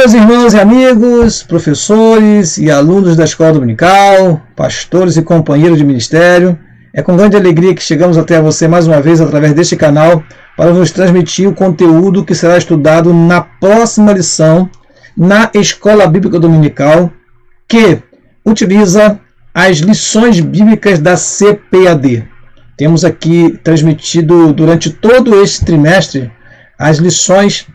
meus irmãos e amigos, professores e alunos da Escola Dominical, pastores e companheiros de ministério, é com grande alegria que chegamos até você mais uma vez através deste canal para vos transmitir o conteúdo que será estudado na próxima lição na Escola Bíblica Dominical, que utiliza as lições bíblicas da CPAD. Temos aqui transmitido durante todo este trimestre as lições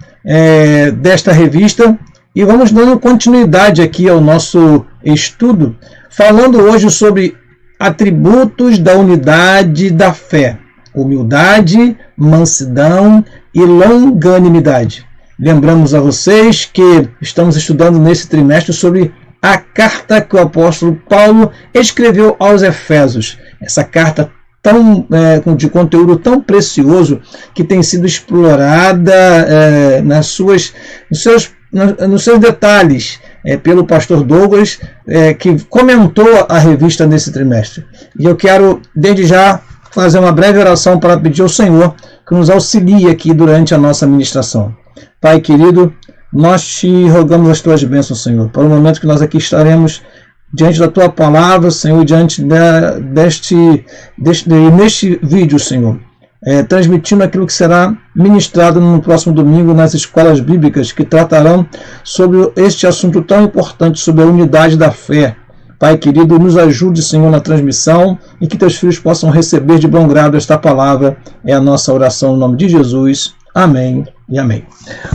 desta revista e vamos dando continuidade aqui ao nosso estudo, falando hoje sobre atributos da unidade da fé: humildade, mansidão e longanimidade. Lembramos a vocês que estamos estudando nesse trimestre sobre a carta que o apóstolo Paulo escreveu aos Efésios. Essa carta de conteúdo tão precioso que tem sido explorada nos seus detalhes pelo pastor Douglas, que comentou a revista nesse trimestre. E eu quero, desde já, fazer uma breve oração para pedir ao Senhor que nos auxilie aqui durante a nossa ministração. Pai querido, nós te rogamos as tuas bênçãos, Senhor, para o momento que nós aqui estaremos diante da tua palavra, Senhor, diante neste vídeo, Senhor, transmitindo aquilo que será ministrado no próximo domingo nas escolas bíblicas que tratarão sobre este assunto tão importante, sobre a unidade da fé. Pai querido, nos ajude, Senhor, na transmissão e que teus filhos possam receber de bom grado esta palavra. É a nossa oração no nome de Jesus. Amém e amém.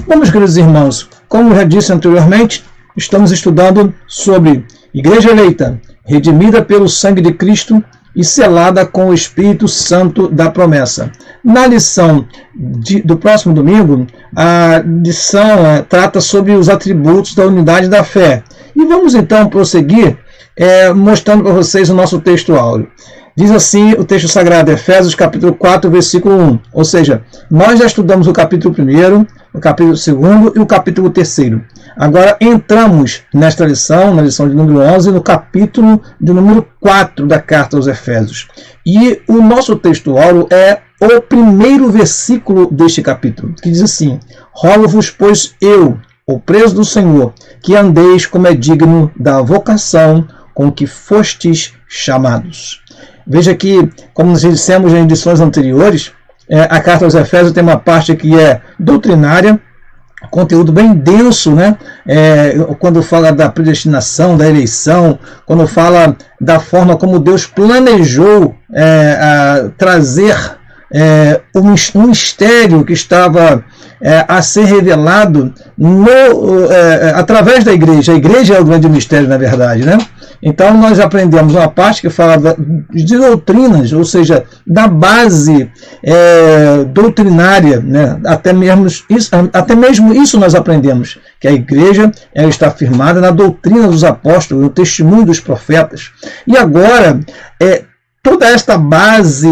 Vamos, queridos irmãos, como eu já disse anteriormente, estamos estudando sobre Igreja eleita, redimida pelo sangue de Cristo e selada com o Espírito Santo da promessa. Na lição do próximo domingo, a lição trata sobre os atributos da unidade da fé. E vamos então prosseguir mostrando para vocês o nosso texto áureo. Diz assim o texto sagrado, Efésios capítulo 4, versículo 1. Ou seja, nós já estudamos o capítulo 1, o capítulo 2 e o capítulo 3. Agora entramos nesta lição, na lição de número 11, no capítulo de número 4 da carta aos Efésios. E o nosso texto áureo é o primeiro versículo deste capítulo, que diz assim: rogo-vos, pois eu, o preso do Senhor, que andeis como é digno da vocação com que fostes chamados. Veja que, como nós dissemos em edições anteriores, a carta aos Efésios tem uma parte que é doutrinária, conteúdo bem denso, né? Quando fala da predestinação, da eleição, quando fala da forma como Deus planejou trazer um mistério que estava a ser revelado através da igreja. A igreja é o grande mistério, na verdade, né? Então nós aprendemos uma parte que fala de doutrinas, ou seja, da base doutrinária, né? Até mesmo isso nós aprendemos, que a igreja está firmada na doutrina dos apóstolos, no testemunho dos profetas. E agora, toda esta base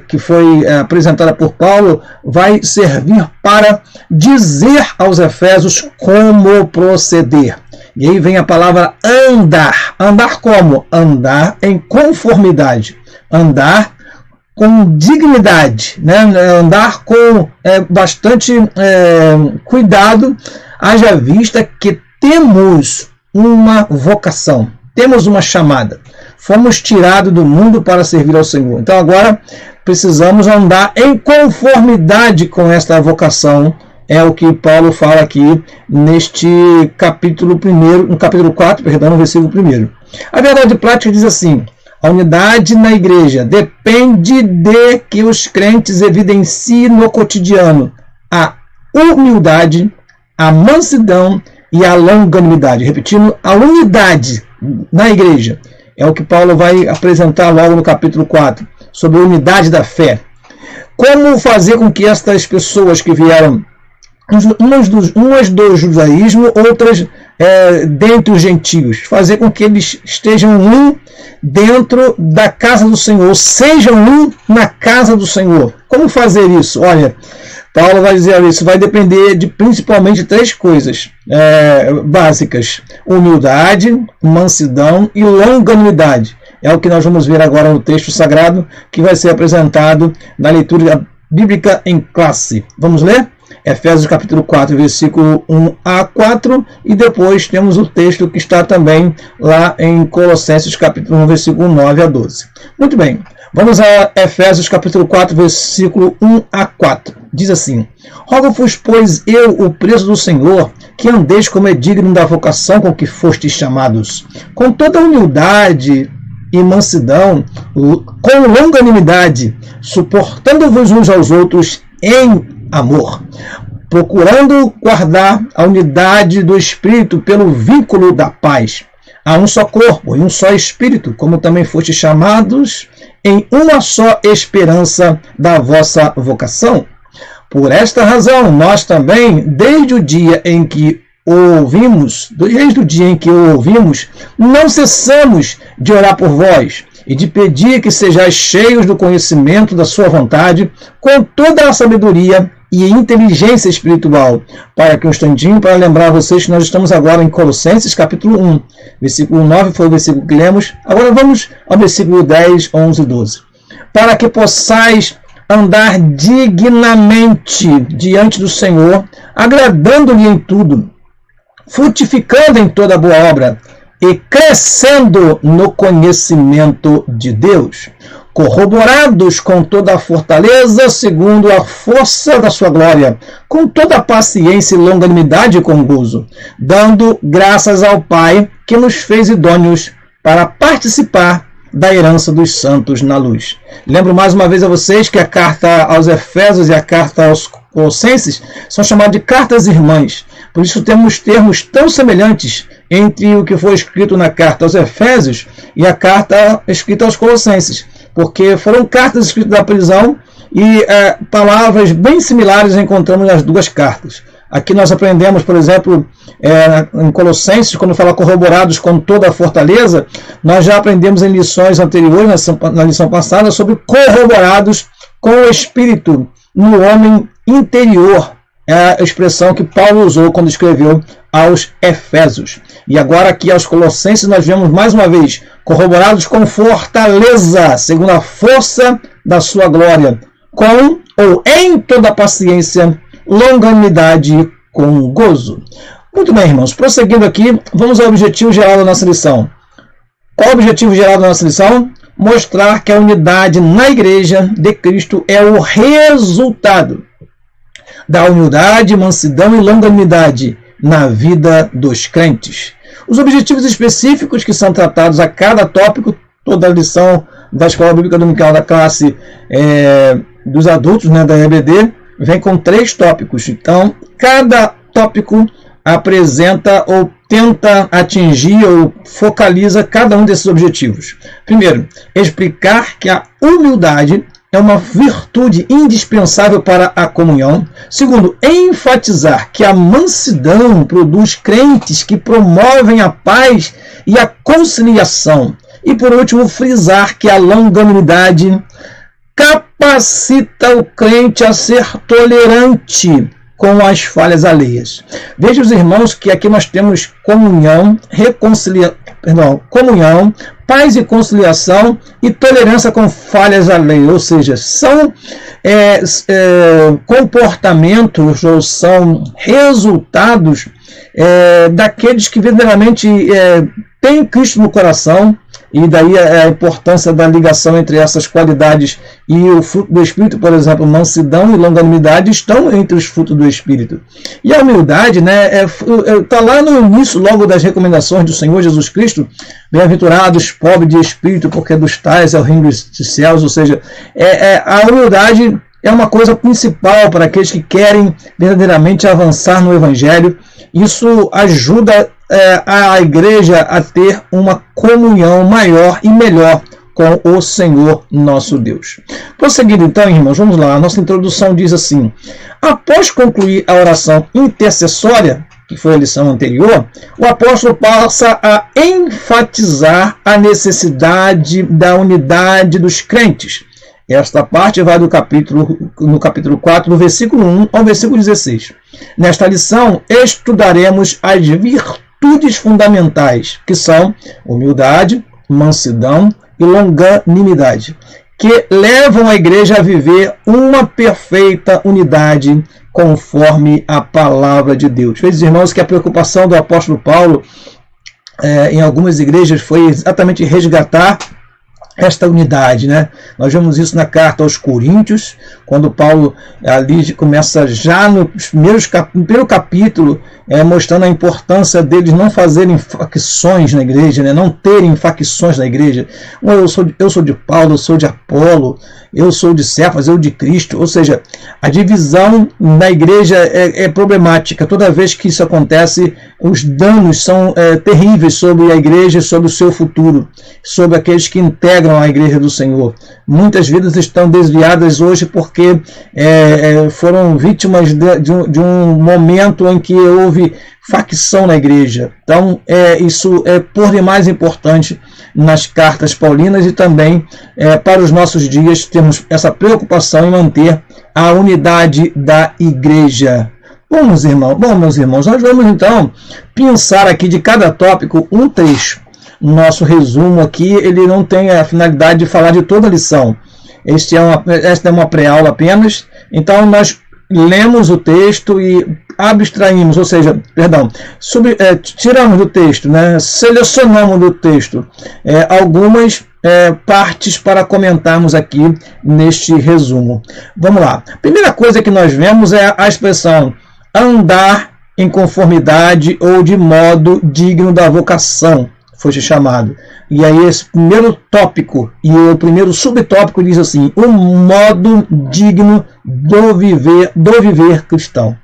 que foi apresentada por Paulo vai servir para dizer aos Efésios como proceder. E aí vem a palavra andar. Andar como? Andar em conformidade. Andar com dignidade, né? Andar com bastante cuidado, haja vista que temos uma vocação, temos uma chamada. Fomos tirados do mundo para servir ao Senhor. Então agora precisamos andar em conformidade com esta vocação. É o que Paulo fala aqui neste capítulo 1, no capítulo 4, no versículo 1. A verdade prática diz assim: a unidade na igreja depende de que os crentes evidenciem no cotidiano a humildade, a mansidão e a longanimidade. Repetindo, a unidade na igreja é o que Paulo vai apresentar logo no capítulo 4, sobre a unidade da fé. Como fazer com que estas pessoas que vieram, umas do judaísmo, outras dentre os gentios, fazer com que eles estejam um dentro da casa do Senhor, sejam um na casa do Senhor. Como fazer isso? Olha, Paulo vai dizer isso, vai depender de principalmente 3 coisas básicas: humildade, mansidão e longanimidade. É o que nós vamos ver agora no texto sagrado, que vai ser apresentado na leitura bíblica em classe. Vamos ler? Efésios capítulo 4, versículo 1 a 4, e depois temos o texto que está também lá em Colossenses capítulo 1, versículo 9 a 12. Muito bem, vamos a Efésios capítulo 4, versículo 1 a 4. Diz assim: Rogo-vos, pois eu, o preso do Senhor, que andeis como é digno da vocação com que fostes chamados, com toda humildade e mansidão, com longanimidade, suportando-vos uns aos outros em amor, procurando guardar a unidade do Espírito pelo vínculo da paz. Há um só corpo e um só Espírito, como também fostes chamados em uma só esperança da vossa vocação. Por esta razão, nós também, desde o dia em que o ouvimos, não cessamos de orar por vós e de pedir que sejais cheios do conhecimento da sua vontade, com toda a sabedoria e inteligência espiritual. Para que um instantinho, para lembrar vocês que nós estamos agora em Colossenses capítulo 1, versículo 9 foi o versículo que lemos. Agora vamos ao versículo 10, 11 e 12. Para que possais andar dignamente diante do Senhor, agradando-lhe em tudo, frutificando em toda boa obra e crescendo no conhecimento de Deus, corroborados com toda a fortaleza, segundo a força da sua glória, com toda a paciência e longanimidade e com gozo, dando graças ao Pai que nos fez idôneos para participar da herança dos santos na luz. Lembro mais uma vez a vocês que a carta aos Efésios e a carta aos Colossenses são chamadas de cartas irmãs. Por isso temos termos tão semelhantes entre o que foi escrito na carta aos Efésios e a carta escrita aos Colossenses, porque foram cartas escritas da prisão e palavras bem similares encontramos nas duas cartas. Aqui nós aprendemos, por exemplo, em Colossenses, quando fala corroborados com toda a fortaleza, nós já aprendemos em lições anteriores, na lição passada, sobre corroborados com o Espírito no homem interior. É a expressão que Paulo usou quando escreveu aos Efésios. E agora aqui aos Colossenses nós vemos mais uma vez, corroborados com fortaleza, segundo a força da sua glória, com ou em toda paciência, longanimidade com gozo. Muito bem, irmãos, prosseguindo aqui, vamos ao objetivo geral da nossa lição. Qual é o objetivo geral da nossa lição? Mostrar que a unidade na igreja de Cristo é o resultado da humildade, mansidão e longanimidade na vida dos crentes. Os objetivos específicos que são tratados a cada tópico, toda a lição da Escola Bíblica Dominical da classe dos adultos, da EBD, vem com 3 tópicos. Então, cada tópico apresenta ou tenta atingir ou focaliza cada um desses objetivos. Primeiro, explicar que a humildade é uma virtude indispensável para a comunhão. Segundo, enfatizar que a mansidão produz crentes que promovem a paz e a conciliação. E por último, frisar que a longanimidade capacita o crente a ser tolerante com as falhas alheias. Veja, os irmãos, que aqui nós temos comunhão, paz e conciliação e tolerância com falhas alheias, ou seja, são comportamentos ou são resultados daqueles que verdadeiramente têm Cristo no coração. E daí a importância da ligação entre essas qualidades e o fruto do Espírito, por exemplo, mansidão e longanimidade estão entre os frutos do Espírito. E a humildade, está lá no início logo das recomendações do Senhor Jesus Cristo: bem-aventurados, pobres de espírito, porque dos tais é o reino dos céus. Ou seja, a humildade é uma coisa principal para aqueles que querem verdadeiramente avançar no Evangelho. Isso ajuda a igreja a ter uma comunhão maior e melhor com o Senhor nosso Deus. Prosseguindo então, irmãos, vamos lá. A nossa introdução diz assim: após concluir a oração intercessória, que foi a lição anterior, o apóstolo passa a enfatizar a necessidade da unidade dos crentes. Esta parte vai no capítulo 4, do versículo 1 ao versículo 16. Nesta lição, estudaremos as virtudes fundamentais, que são humildade, mansidão e longanimidade, que levam a igreja a viver uma perfeita unidade conforme a palavra de Deus. Veja, irmãos, que a preocupação do apóstolo Paulo em algumas igrejas foi exatamente resgatar esta unidade, né? Nós vemos isso na carta aos Coríntios, quando Paulo ali começa já no primeiro capítulo, mostrando a importância deles não fazerem facções na igreja, né? Não terem facções na igreja. Eu sou de Paulo, eu sou de Apolo, eu sou de Cefas, eu de Cristo. Ou seja, a divisão na igreja é problemática. Toda vez que isso acontece, os danos são terríveis sobre a igreja, sobre o seu futuro, sobre aqueles que integram a igreja do Senhor. Muitas vidas estão desviadas hoje porque foram vítimas de um momento em que houve facção na igreja. Então, isso é por demais importante nas cartas paulinas e também para os nossos dias temos essa preocupação em manter a unidade da igreja. Bom, meus irmãos, nós vamos então pensar aqui de cada tópico um trecho. Nosso resumo aqui, ele não tem a finalidade de falar de toda a lição. Esta é uma pré-aula apenas. Então, nós lemos o texto e abstraímos, ou seja, tiramos do texto, né, selecionamos do texto algumas partes para comentarmos aqui neste resumo. Vamos lá. A primeira coisa que nós vemos é a expressão andar em conformidade ou de modo digno da vocação. Foste chamado. E aí esse primeiro tópico e o primeiro subtópico diz assim: um modo digno do viver cristão.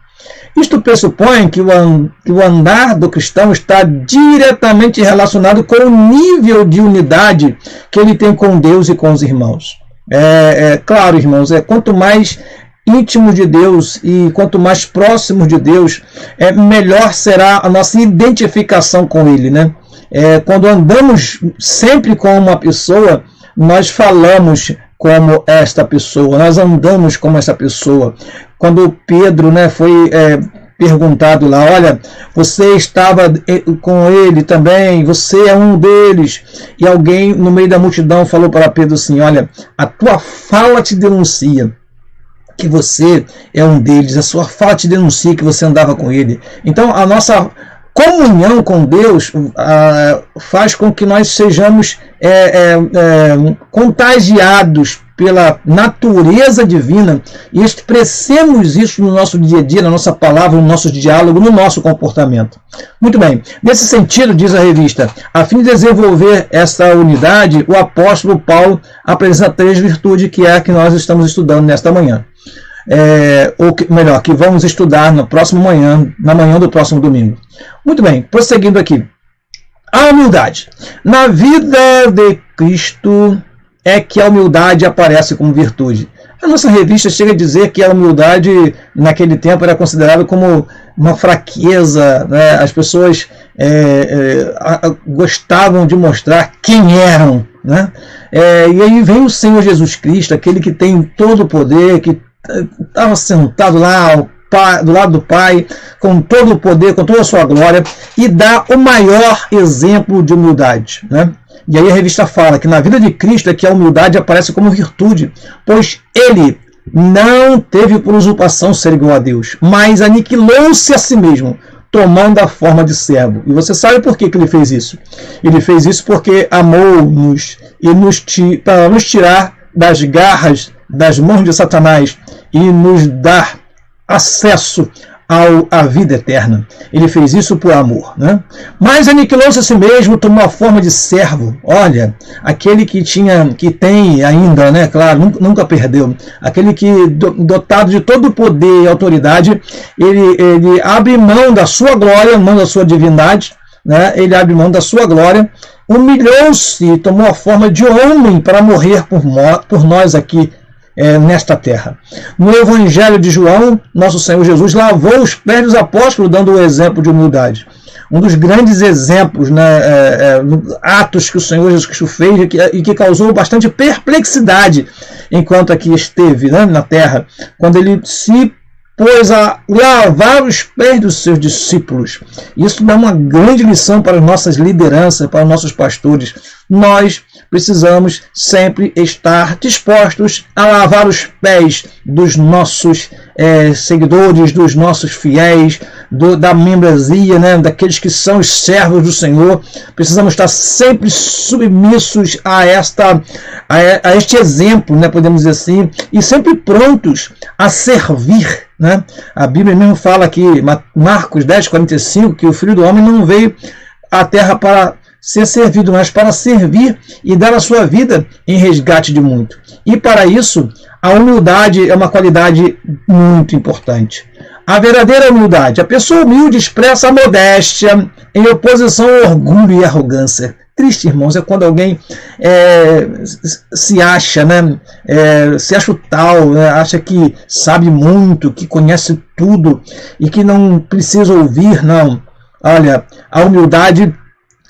Isto pressupõe que o andar do cristão está diretamente relacionado com o nível de unidade que ele tem com Deus e com os irmãos. Claro, irmãos, quanto mais íntimos de Deus e quanto mais próximos de Deus, melhor será a nossa identificação com Ele, né? Quando andamos sempre com uma pessoa, nós falamos como esta pessoa, nós andamos como essa pessoa. Quando Pedro, né, foi perguntado lá, olha, você estava com ele também, você é um deles, e alguém no meio da multidão falou para Pedro assim, olha, a tua fala te denuncia que você é um deles, a sua fala te denuncia que você andava com ele. Então a nossa comunhão com Deus faz com que nós sejamos contagiados pela natureza divina e expressemos isso no nosso dia a dia, na nossa palavra, no nosso diálogo, no nosso comportamento. Muito bem, nesse sentido, diz a revista, a fim de desenvolver essa unidade, o apóstolo Paulo apresenta 3 virtudes, que é a que nós estamos estudando nesta manhã. Que vamos estudar na manhã do próximo domingo. Muito bem, prosseguindo aqui. A humildade. Na vida de Cristo é que a humildade aparece como virtude. A nossa revista chega a dizer que a humildade naquele tempo era considerada como uma fraqueza, né? As pessoas gostavam de mostrar quem eram, né? E aí vem o Senhor Jesus Cristo, aquele que tem todo o poder, que estava sentado lá do lado do Pai, com todo o poder, com toda a sua glória, e dá o maior exemplo de humildade, né? E aí a revista fala que na vida de Cristo é que a humildade aparece como virtude, pois ele não teve por usurpação ser igual a Deus, mas aniquilou-se a si mesmo, tomando a forma de servo. E você sabe por que ele fez isso? Ele fez isso porque amou-nos e para nos tirar das garras, das mãos de Satanás e nos dar acesso à vida eterna. Ele fez isso por amor, né? Mas aniquilou-se a si mesmo, tomou a forma de servo. Olha, aquele que tem ainda, né? Claro, nunca perdeu. Aquele que, dotado de todo o poder e autoridade, ele abre mão da sua glória, mão da sua divindade, né? Ele abre mão da sua glória, humilhou-se e tomou a forma de homem para morrer por nós aqui nesta terra. No Evangelho de João, nosso Senhor Jesus lavou os pés dos apóstolos, dando o exemplo de humildade. Um dos grandes exemplos, né, atos que o Senhor Jesus Cristo fez e que causou bastante perplexidade enquanto aqui esteve, né, na terra, quando ele se pôs a lavar os pés dos seus discípulos. Isso dá uma grande lição para as nossas lideranças, para os nossos pastores. Nós precisamos sempre estar dispostos a lavar os pés dos nossos seguidores, dos nossos fiéis, da membresia, né, daqueles que são os servos do Senhor. Precisamos estar sempre submissos a este exemplo, né, podemos dizer assim, e sempre prontos a servir, né? A Bíblia mesmo fala aqui, Marcos 10:45, que o Filho do Homem não veio à terra para ser servido, mas para servir e dar a sua vida em resgate de muito. E para isso, a humildade é uma qualidade muito importante. A verdadeira humildade. A pessoa humilde expressa a modéstia em oposição ao orgulho e arrogância. Triste, irmãos, é quando alguém se acha, né? Se acha o tal, né? Acha que sabe muito, que conhece tudo e que não precisa ouvir, não. Olha, a humildade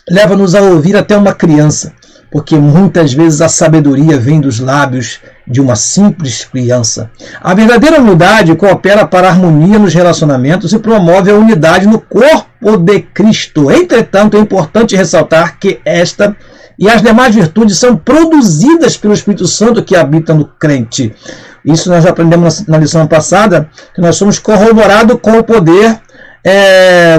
leva-nos a ouvir até uma criança, porque muitas vezes a sabedoria vem dos lábios de uma simples criança. A verdadeira humildade coopera para a harmonia nos relacionamentos e promove a unidade no corpo de Cristo. Entretanto, é importante ressaltar que esta e as demais virtudes são produzidas pelo Espírito Santo que habita no crente. Isso nós já aprendemos na lição passada, que nós somos corroborados com o poder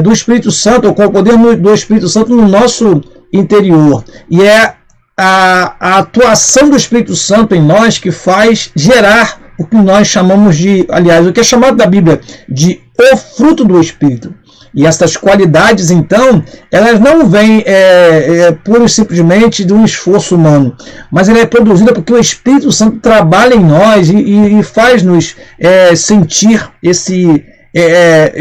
do Espírito Santo, ou com o poder do Espírito Santo no nosso interior. E é a atuação do Espírito Santo em nós que faz gerar o que nós chamamos de, aliás, o que é chamado da Bíblia de o fruto do Espírito. E essas qualidades, então, elas não vêm pura e simplesmente de um esforço humano, mas ela é produzida porque o Espírito Santo trabalha em nós e faz-nos sentir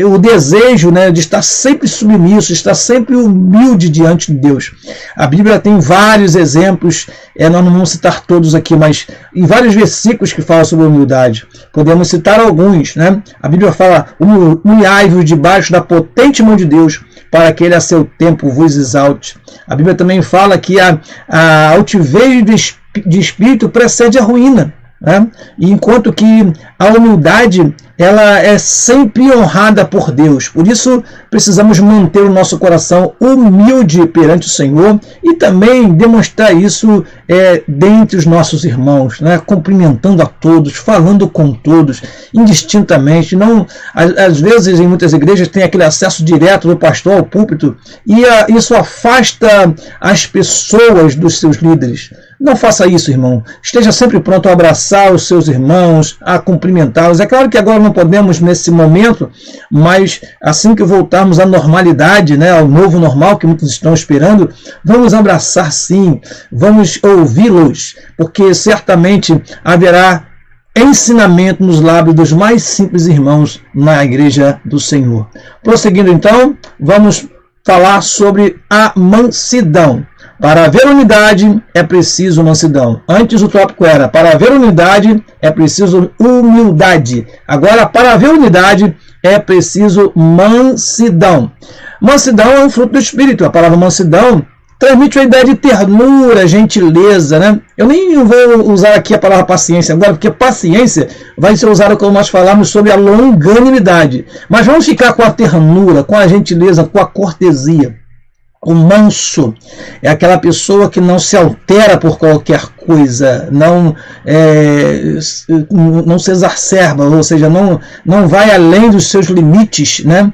o desejo, né, de estar sempre submisso, estar sempre humilde diante de Deus. A Bíblia tem vários exemplos, nós não vamos citar todos aqui, mas em vários versículos que falam sobre humildade. Podemos citar alguns, né? A Bíblia fala: humilhai-vos debaixo da potente mão de Deus, para que ele a seu tempo vos exalte. A Bíblia também fala que a altivez de espírito precede a ruína, né? E enquanto que a humildade, ela é sempre honrada por Deus. Por isso, precisamos manter o nosso coração humilde perante o Senhor e também demonstrar isso dentre os nossos irmãos, né? Cumprimentando a todos, falando com todos, indistintamente. Não, às vezes, em muitas igrejas, tem aquele acesso direto do pastor ao púlpito e isso afasta as pessoas dos seus líderes. Não faça isso, irmão. Esteja sempre pronto a abraçar os seus irmãos, a cumprimentá-los. É claro que agora não podemos nesse momento, mas assim que voltarmos à normalidade, né, ao novo normal que muitos estão esperando, vamos abraçar sim, vamos ouvi-los, porque certamente haverá ensinamento nos lábios dos mais simples irmãos na igreja do Senhor. Prosseguindo então, vamos falar sobre a mansidão. Para haver unidade é preciso mansidão. Antes o tópico era: para haver unidade é preciso humildade. Agora, para haver unidade é preciso mansidão. Mansidão é um fruto do Espírito. A palavra mansidão transmite uma ideia de ternura, gentileza, né? Eu nem vou usar aqui a palavra paciência agora, porque paciência vai ser usada quando nós falarmos sobre a longanimidade. Mas vamos ficar com a ternura, com a gentileza, com a cortesia. O manso é aquela pessoa que não se altera por qualquer coisa, não se exacerba, ou seja, não vai além dos seus limites, né?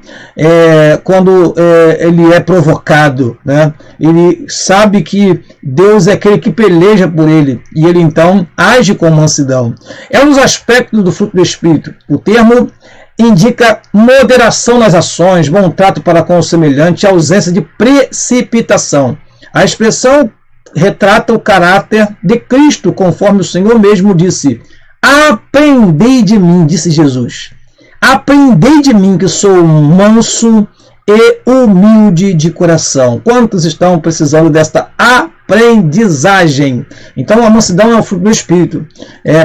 Quando ele é provocado, né? Ele sabe que Deus é aquele que peleja por ele e ele então age com mansidão. É um dos aspectos do fruto do Espírito. O termo indica moderação nas ações, bom trato para com o semelhante, ausência de precipitação. A expressão retrata o caráter de Cristo, conforme o Senhor mesmo disse: aprendei de mim, disse Jesus. Aprendei de mim, que sou manso e humilde de coração. Quantos estão precisando desta aprendizagem? Então, a mansidão é o fruto do Espírito.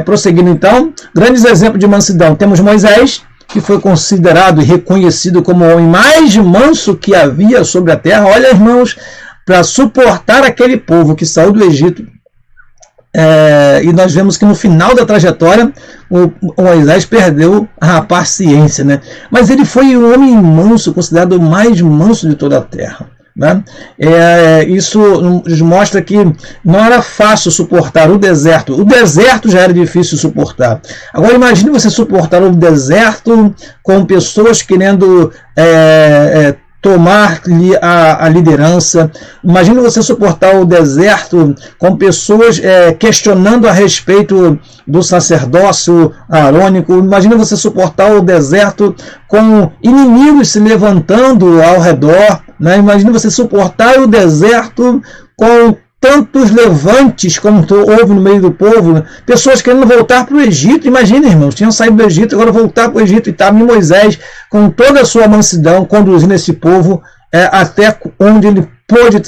Prosseguindo então, grandes exemplos de mansidão. Temos Moisés, que foi considerado e reconhecido como o homem mais manso que havia sobre a terra. Olha, irmãos, para suportar aquele povo que saiu do Egito. E nós vemos que no final da trajetória o Moisés perdeu a paciência, né? Mas ele foi o homem manso, considerado o mais manso de toda a terra. né? Isso nos mostra que não era fácil suportar o deserto. O deserto já era difícil suportar. Agora imagine você suportar o deserto com pessoas querendo tomar-lhe a liderança. Imagine você suportar o deserto com pessoas questionando a respeito do sacerdócio arônico. Imagine você suportar o deserto com inimigos se levantando ao redor, né? Imagine você suportar o deserto com tantos levantes como houve no meio do povo, né? Pessoas querendo voltar para o Egito. Imagina, irmãos, tinham saído do Egito, agora voltar para o Egito, e estava Moisés com toda a sua mansidão conduzindo esse povo até onde ele pôde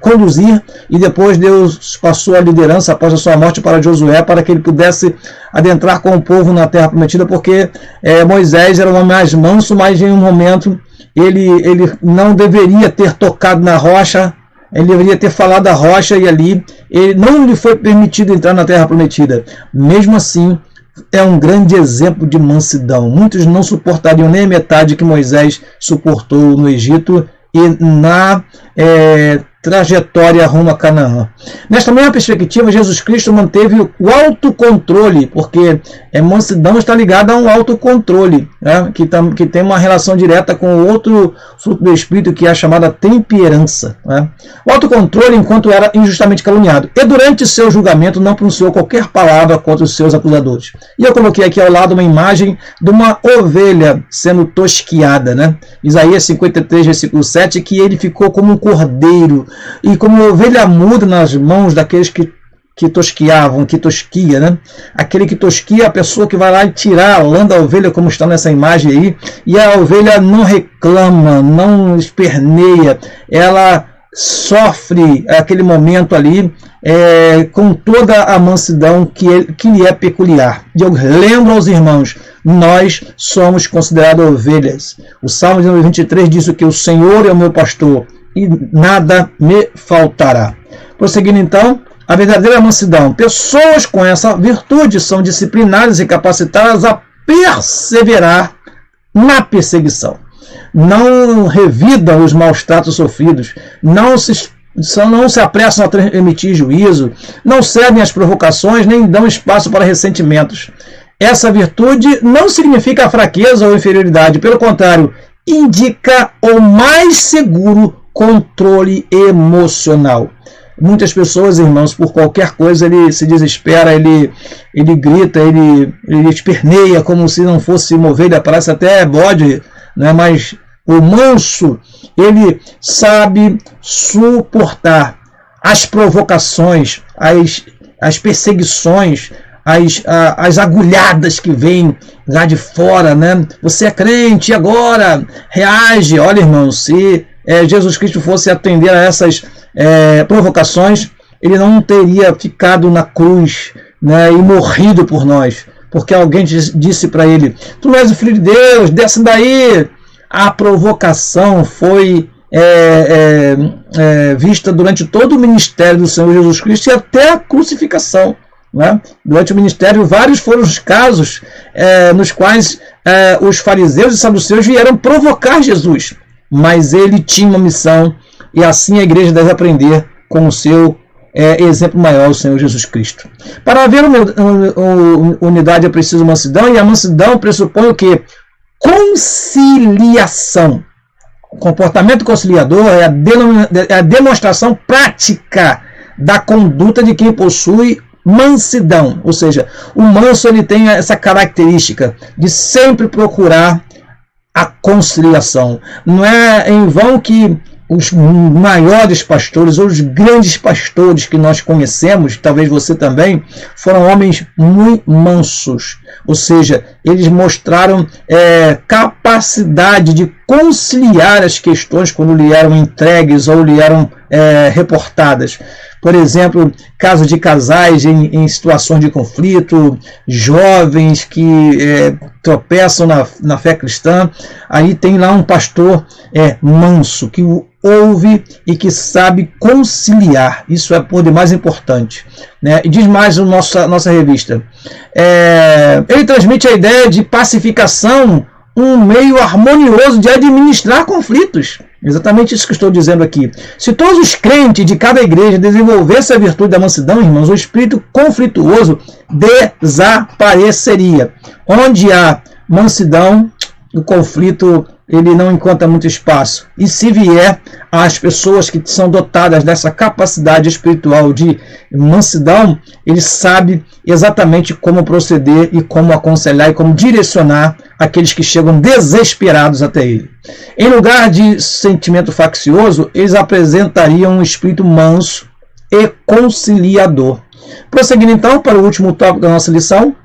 conduzir, e depois Deus passou a liderança após a sua morte para Josué, para que ele pudesse adentrar com o povo na terra prometida, porque Moisés era o homem mais manso, mas em um momento ele não deveria ter tocado na rocha. Ele deveria ter falado a rocha, e ali ele não lhe foi permitido entrar na terra prometida. Mesmo assim, é um grande exemplo de mansidão. Muitos não suportariam nem a metade que Moisés suportou no Egito e na trajetória rumo a Canaã. Nesta mesma perspectiva, Jesus Cristo manteve o autocontrole, porque mansidão está ligada a um autocontrole, né? que tem uma relação direta com o outro fruto do Espírito, que é a chamada temperança, né? O autocontrole, enquanto era injustamente caluniado, e durante seu julgamento não pronunciou qualquer palavra contra os seus acusadores. E eu coloquei aqui ao lado uma imagem de uma ovelha sendo tosquiada, né? Isaías 53, versículo 7, que ele ficou como um cordeiro e como ovelha muda nas mãos daqueles que tosquiavam, que tosquia, né? Aquele que tosquia, a pessoa que vai lá e tirar a lã da ovelha, como está nessa imagem aí, e a ovelha não reclama, não esperneia, ela sofre aquele momento ali com toda a mansidão que lhe é peculiar. E eu lembro aos irmãos, nós somos considerados ovelhas. O Salmo 23 diz que o Senhor é o meu pastor e nada me faltará. Prosseguindo então, a verdadeira mansidão. Pessoas com essa virtude são disciplinadas e capacitadas a perseverar na perseguição. Não revidam os maus tratos sofridos, não se apressam a emitir juízo, não cedem às provocações, nem dão espaço para ressentimentos. Essa virtude não significa fraqueza ou inferioridade, pelo contrário, indica o mais seguro controle emocional. Muitas pessoas, irmãos, por qualquer coisa, ele se desespera, ele grita, ele esperneia como se não fosse uma ovelha, parece até bode, né? Mas o manso, ele sabe suportar as provocações, as perseguições, as agulhadas que vêm lá de fora, né? Você é crente, agora reage. Olha, irmão, se Jesus Cristo fosse atender a essas provocações, ele não teria ficado na cruz, né, e morrido por nós, porque alguém disse para ele: tu não és o Filho de Deus, desce daí. A provocação foi vista durante todo o ministério do Senhor Jesus Cristo e até a crucificação, né? Durante o ministério, vários foram os casos nos quais os fariseus e saduceus vieram provocar Jesus, mas ele tinha uma missão, e assim a igreja deve aprender com o seu exemplo maior, o Senhor Jesus Cristo. Para haver unidade é preciso mansidão, e a mansidão pressupõe o quê? Conciliação. O comportamento conciliador é a demonstração prática da conduta de quem possui mansidão. Ou seja, o manso, ele tem essa característica de sempre procurar a conciliação. Não é em vão que os maiores pastores, ou os grandes pastores que nós conhecemos, talvez você também, foram homens muito mansos. Ou seja, eles mostraram capacidade de conciliar as questões quando lhe eram entregues ou lhe eram reportadas. Por exemplo, casos de casais em situações de conflito, jovens que tropeçam na fé cristã. Aí tem lá um pastor manso, que ouve e que sabe conciliar. Isso é por demais importante, né? E diz mais a nossa revista. Ele transmite a ideia de pacificação, um meio harmonioso de administrar conflitos. Exatamente isso que estou dizendo aqui. Se todos os crentes de cada igreja desenvolvessem a virtude da mansidão, irmãos, o espírito conflituoso desapareceria. Onde há mansidão, o conflito ele não encontra muito espaço. E se vier, as pessoas que são dotadas dessa capacidade espiritual de mansidão, eles sabem exatamente como proceder e como aconselhar e como direcionar aqueles que chegam desesperados até ele. Em lugar de sentimento faccioso, eles apresentariam um espírito manso e conciliador. Prosseguindo então para o último tópico da nossa lição,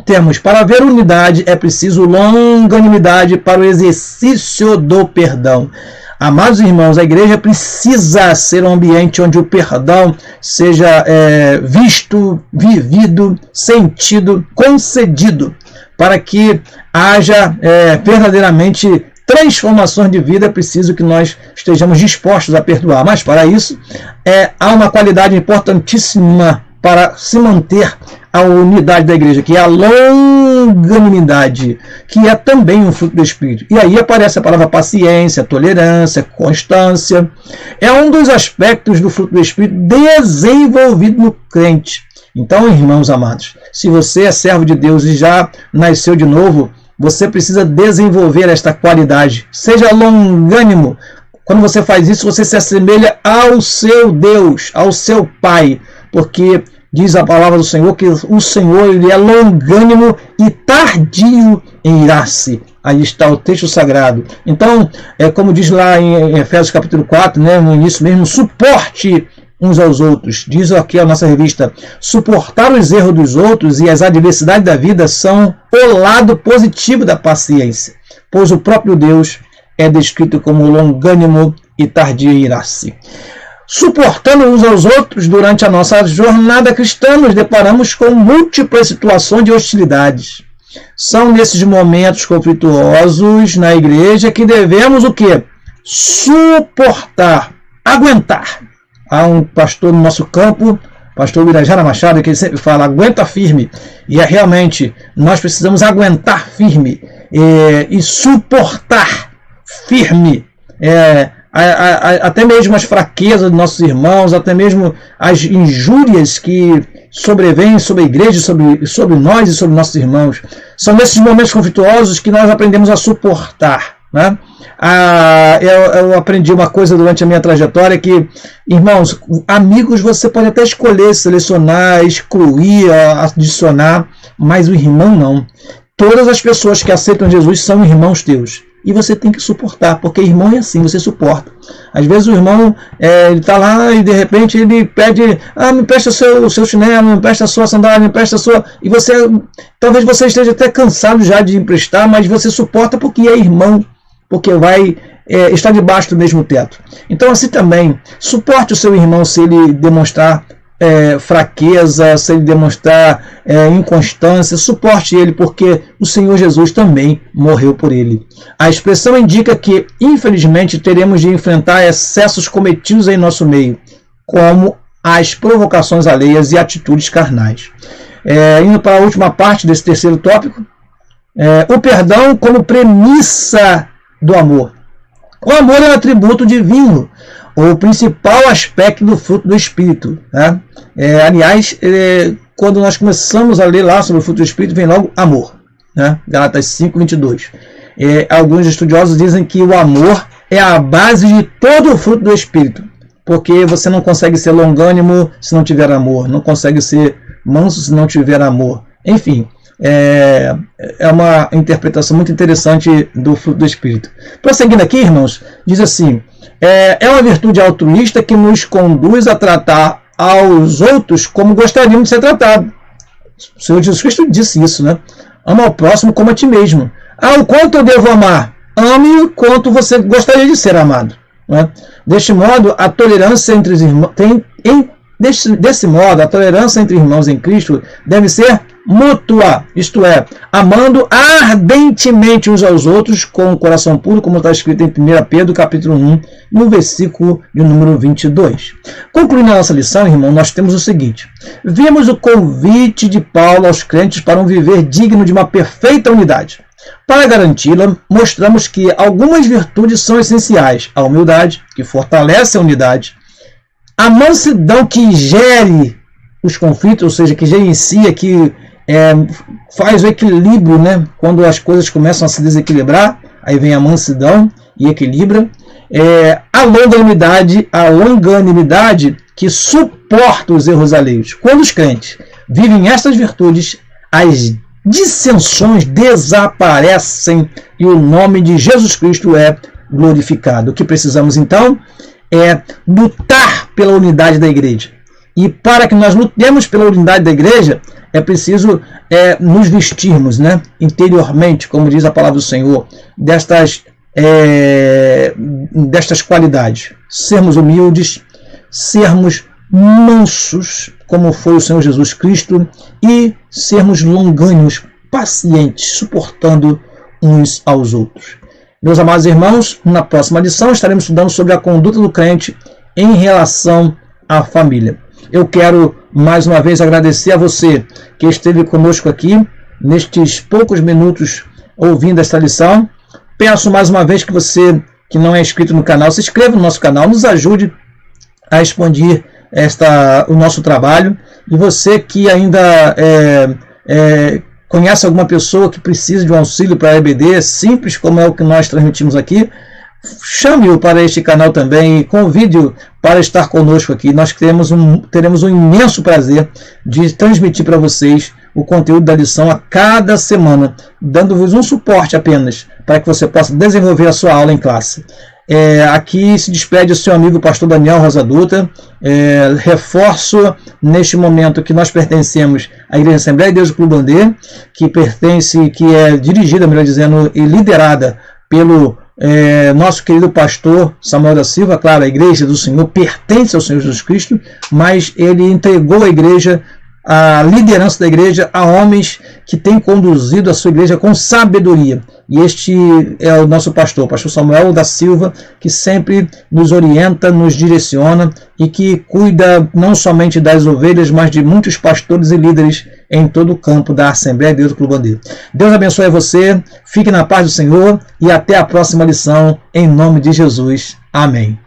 temos: para haver unidade é preciso longanimidade para o exercício do perdão. Amados irmãos, a igreja precisa ser um ambiente onde o perdão seja visto, vivido, sentido, concedido, para que haja verdadeiramente transformações de vida. É preciso que nós estejamos dispostos a perdoar. Mas para isso, há uma qualidade importantíssima para se manter a unidade da igreja, que é a longanimidade, que é também um fruto do Espírito. E aí aparece a palavra paciência, tolerância, constância. É um dos aspectos do fruto do Espírito desenvolvido no crente. Então, irmãos amados, se você é servo de Deus e já nasceu de novo, você precisa desenvolver esta qualidade. Seja longânimo. Quando você faz isso, você se assemelha ao seu Deus, ao seu Pai, porque diz a palavra do Senhor que o Senhor ele é longânimo e tardio em irar-se. Aí está o texto sagrado. Então, como diz lá em Efésios capítulo 4, no início mesmo, suporte uns aos outros. Diz aqui a nossa revista: suportar os erros dos outros e as adversidades da vida são o lado positivo da paciência, pois o próprio Deus é descrito como longânimo e tardio em irar-se. Suportando uns aos outros durante a nossa jornada cristã, nos deparamos com múltiplas situações de hostilidades. São nesses momentos conflituosos na igreja que devemos o quê? Suportar, aguentar. Há um pastor no nosso campo, pastor Birajara Machado, que ele sempre fala: aguenta firme. E realmente, nós precisamos aguentar firme e suportar firme. Até mesmo as fraquezas dos nossos irmãos, até mesmo as injúrias que sobrevêm sobre a igreja, sobre nós e sobre nossos irmãos. São nesses momentos conflituosos que nós aprendemos a suportar. Eu aprendi uma coisa durante a minha trajetória, que, irmãos, amigos você pode até escolher, selecionar, excluir, adicionar, mas o irmão não. Todas as pessoas que aceitam Jesus são irmãos teus. E você tem que suportar, porque irmão é assim, você suporta. Às vezes o irmão, ele está lá e de repente ele pede: me presta o seu chinelo, me presta a sua sandália, me presta a sua... E você, talvez você esteja até cansado já de emprestar, mas você suporta porque é irmão, porque vai estar debaixo do mesmo teto. Então assim também, suporte o seu irmão se ele demonstrar fraqueza, se ele demonstrar inconstância, suporte ele, porque o Senhor Jesus também morreu por ele. A expressão indica que, infelizmente, teremos de enfrentar excessos cometidos em nosso meio, como as provocações alheias e atitudes carnais. Indo para a última parte desse terceiro tópico, o perdão como premissa do amor. O amor é um atributo divino, o principal aspecto do fruto do Espírito. Aliás, quando nós começamos a ler lá sobre o fruto do Espírito, vem logo amor. Gálatas 5:22. Alguns estudiosos dizem que o amor é a base de todo o fruto do Espírito, porque você não consegue ser longânimo se não tiver amor, não consegue ser manso se não tiver amor. Enfim, é uma interpretação muito interessante do fruto do Espírito. Prosseguindo aqui, irmãos, diz assim: é uma virtude altruísta que nos conduz a tratar aos outros como gostaríamos de ser tratados. O Senhor Jesus Cristo disse isso, Ama ao próximo como a ti mesmo. O quanto eu devo amar? Ame o quanto você gostaria de ser amado. Deste modo, a tolerância entre os irmãos desse modo, a tolerância entre irmãos em Cristo deve ser mútua, isto é, amando ardentemente uns aos outros com o coração puro, como está escrito em 1 Pedro capítulo 1, no versículo de número 22. Concluindo a nossa lição, irmão, nós temos o seguinte: vimos o convite de Paulo aos crentes para um viver digno de uma perfeita unidade. Para garanti-la, mostramos que algumas virtudes são essenciais: a humildade, que fortalece a unidade, a mansidão, que gere os conflitos, ou seja, que gerencia, que faz o equilíbrio, né? Quando as coisas começam a se desequilibrar, aí vem a mansidão e equilibra. A longanimidade, que suporta os erros alheios. Quando os crentes vivem estas virtudes, as dissensões desaparecem e o nome de Jesus Cristo é glorificado. O que precisamos então é lutar pela unidade da igreja. E para que nós lutemos pela unidade da igreja, é preciso nos vestirmos, né, interiormente, como diz a palavra do Senhor, destas qualidades. Sermos humildes, sermos mansos, como foi o Senhor Jesus Cristo, e sermos longânimos, pacientes, suportando uns aos outros. Meus amados irmãos, na próxima lição estaremos estudando sobre a conduta do crente em relação à família. Eu quero mais uma vez agradecer a você que esteve conosco aqui nestes poucos minutos ouvindo esta lição. Peço mais uma vez que você que não é inscrito no canal, se inscreva no nosso canal, nos ajude a expandir o nosso trabalho. E você que ainda conhece alguma pessoa que precisa de um auxílio para a EBD, simples como é o que nós transmitimos aqui, chame-o para este canal também e convide-o para estar conosco aqui. Nós teremos um imenso prazer de transmitir para vocês o conteúdo da lição a cada semana, dando-vos um suporte apenas para que você possa desenvolver a sua aula em classe. Aqui se despede o seu amigo pastor Daniel Rosa Dutra. Reforço neste momento que nós pertencemos à Igreja Assembleia de Deus do Clube Bandê, que é dirigida, melhor dizendo, e liderada pelo nosso querido pastor Samuel da Silva. Claro, a igreja do Senhor pertence ao Senhor Jesus Cristo, mas ele entregou a liderança da igreja a homens que têm conduzido a sua igreja com sabedoria. E este é o nosso pastor Samuel da Silva, que sempre nos orienta, nos direciona e que cuida não somente das ovelhas, mas de muitos pastores e líderes em todo o campo da Assembleia de Deus do Clube Bandê. Deus abençoe você, fique na paz do Senhor e até a próxima lição, em nome de Jesus. Amém.